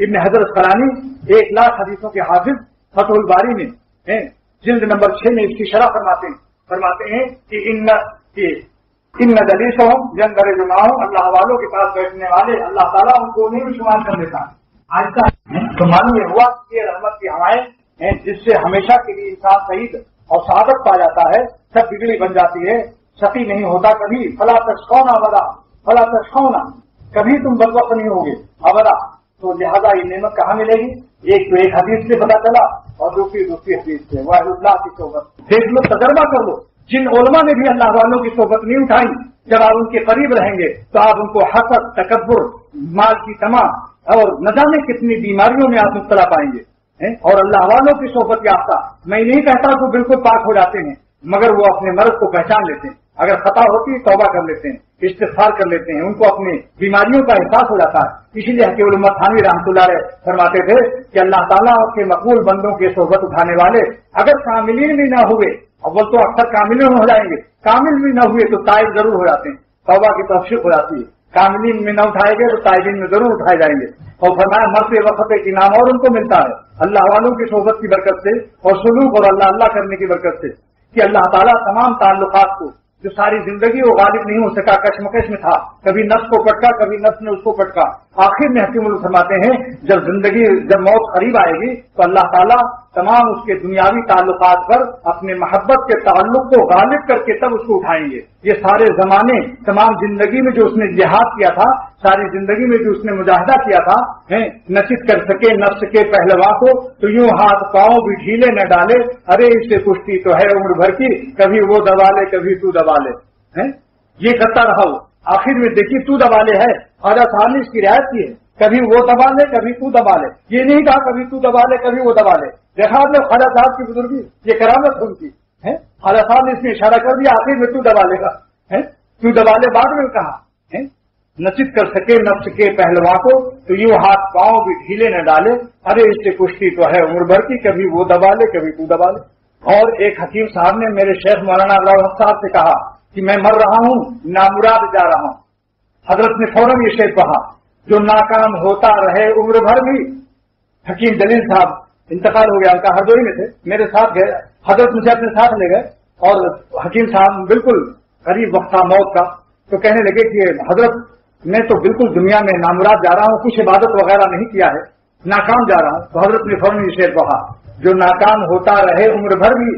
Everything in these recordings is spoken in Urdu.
ابن حجر اسقلانی 1,00,000 حدیثوں کے حافظ فتح الباری میں جلد نمبر 6 میں اس کی شرح فرماتے ہیں کہ ان دلیسہم جندر جماعوں، اللہ والوں کے پاس بیٹھنے والے اللہ تعالیٰ ان کو نہیں بھی شمار کر دیتا۔ آج تک تو معلوم یہ ہوا کہ یہ رحمت کی ہوائیں ہیں جس سے ہمیشہ کے لیے انسان سعید اور سعادت پا جاتا ہے، سب بگڑی بن جاتی ہے، شقی نہیں ہوتا کبھی، فلا تشقون ابدا، فلا تشقون، کبھی تم بدبخت نہیں ہوگے ابدا۔ تو لہذا یہ نعمت کہاں ملے گی؟ ایک تو ایک حدیث سے پتا چلا اور دوسری حدیث سے، وہ اللہ کی صحبت دیکھ لو، تجربہ کر لو۔ جن علماء نے بھی اللہ والوں کی صحبت نہیں اٹھائی، جب آپ ان کے قریب رہیں گے تو آپ ان کو حسد، تکبر، مال کی طمع اور نہ جانے کتنی بیماریوں میں آپ مبتلا پائیں گے۔ اور اللہ والوں کی صحبت یافتہ، میں نہیں کہتا کہ بالکل پاک ہو جاتے ہیں، مگر وہ اپنے مرض کو پہچان لیتے ہیں، اگر خطا ہوتی ہے توبہ کر لیتے ہیں، استغفار کر لیتے ہیں، ان کو اپنی بیماریوں کا احساس ہو جاتا ہے۔ اسی لیے حکیم الامت تھانوی رحمۃ اللہ علیہ فرماتے تھے کہ اللہ تعالیٰ کے مقبول بندوں کی صحبت اٹھانے والے اگر کاملین بھی نہ ہوئے، اول تو اکثر کاملین ہو جائیں گے، کامل بھی نہ ہوئے تو تائب ضرور ہو جاتے ہیں، توبہ کی توفیق ہو جاتی ہے۔ کاملین میں نہ اٹھائے گئے تو تائبین میں ضرور اٹھائے جائیں گے۔ اور فرمایا مرتے وقت ایک انعام اور ان کو ملتا ہے اللہ والوں کی صحبت کی برکت سے اور سلوک اور اللہ کرنے کی برکت سے، کہ اللہ تعالیٰ تمام تعلقات کو، جو ساری زندگی وہ غالب نہیں ہو سکا، کشمکش میں تھا، کبھی نفس کو پٹکا، کبھی نفس نے اس کو پٹکا، آخر میں حکیم اللہ فرماتے ہیں جب موت قریب آئے گی تو اللہ تعالیٰ تمام اس کے دنیاوی تعلقات پر اپنے محبت کے تعلق کو غالب کر کے تب اس کو اٹھائیں گے۔ یہ سارے زمانے، تمام زندگی میں جو اس نے جہاد کیا تھا، ساری زندگی میں جو اس نے مجاہدہ کیا تھا، نچت کر سکے نفس کے پہلوا کو، تو یوں ہاتھ پاؤں بھی ڈھیلے نہ ڈالے، ارے اس سے کشتی تو ہے عمر بھر کی، کبھی وہ دبا لے کبھی تو دبا لے، یہ کرتا رہا وہ۔ آخر میں دیکھیے تو دبا لے ہے، خواجہ صاحب نے اس کی رعایت کی ہے، کبھی وہ دبا لے کبھی تو دبا لے، یہ نہیں کہا کبھی تو دبا لے کبھی وہ دبا لے۔ دیکھا آپ نے خواجہ صاحب کی بزرگی، یہ کرامت ان کی ہے، خواجہ صاحب نے اس میں اشارہ کر دیا، آخر میں تو دبا لے گا، تو دبا لے بعد میں کہا، نچت کر سکے نفس کے پہلوا کو تو یوں ہاتھ پاؤں بھی ڈھیلے نہ ڈالے، ارے اس سے کشتی تو ہے عمر بھر کی، کبھی وہ دبا لے کبھی تو دبا لے۔ اور ایک حکیم صاحب نے میرے شیخ مولانا عبدالحق صاحب سے کہا کہ میں مر رہا ہوں، نامراد جا رہا ہوں۔ حضرت نے فوراً یہ شعر کہا، جو ناکام ہوتا رہے عمر بھر بھی۔ حکیم جلیل صاحب انتقال ہو گیا، ان کا ہردوئی میں تھے، میرے ساتھ گئے، حضرت مجھے اپنے ساتھ لے گئے، اور حکیم صاحب بالکل قریب وقت تھا موت کا، تو کہنے لگے کہ حضرت میں تو بالکل دنیا میں نامراد جا رہا ہوں، کچھ عبادت وغیرہ نہیں کیا ہے، ناکام جا رہا ہوں۔ تو حضرت نے فوراً یہ شعر کہا، جو ناکام ہوتا رہے عمر بھر بھی،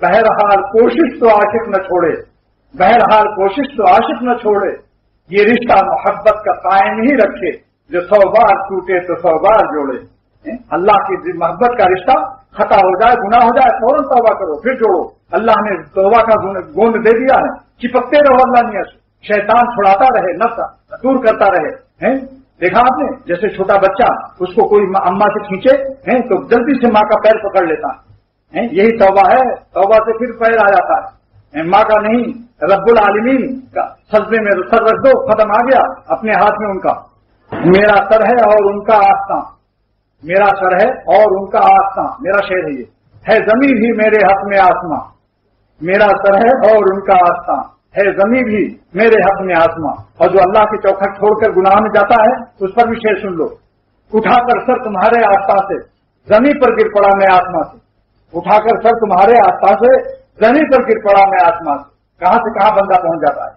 بہرحال کوشش تو عاشق نہ چھوڑے، بہرحال کوشش تو عاشق نہ چھوڑے، یہ رشتہ محبت کا قائم ہی رکھے، جو 100 بار ٹوٹے تو 100 بار جوڑے۔ اللہ کی محبت کا رشتہ خطا ہو جائے، گناہ ہو جائے، فوراً توبہ کرو پھر جوڑو۔ اللہ نے توبہ کا گوند دے دیا ہے، چپکتے رہو اللہ نے، شیطان چھڑاتا رہے، نفس دور کرتا رہے۔ دیکھا آپ نے جیسے چھوٹا بچہ، اس کو کوئی اماں سے کھینچے تو جلدی سے ماں کا پیر پکڑ لیتا ہے، یہی توبہ ہے، توبہ سے پھر پیر آ جاتا ہے، ماں کا نہیں، رب العالمین کا سجدے میں سر رکھ دو، ختم آ گیا اپنے ہاتھ میں ان کا۔ میرا سر ہے اور ان کا آستاں، میرا سر ہے اور ان کا آستاں، میرا شعر ہے زمین بھی میرے حق میں آسماں، میرا سر ہے اور ان کا آستاں، ہے زمین بھی میرے حق میں آسماں۔ اور جو اللہ کی چوکھٹ چھوڑ کر گناہ میں جاتا ہے اس پر بھی شعر سن لو، اٹھا کر سر تمہارے آستاں سے زمین پر گر پڑا میں آسماں سے، اٹھا کر سر تمہارے آستاں سے زمین پر گر پڑا میں آسماں سے۔ کہاں سے کہاں بندہ پہنچ جاتا ہے۔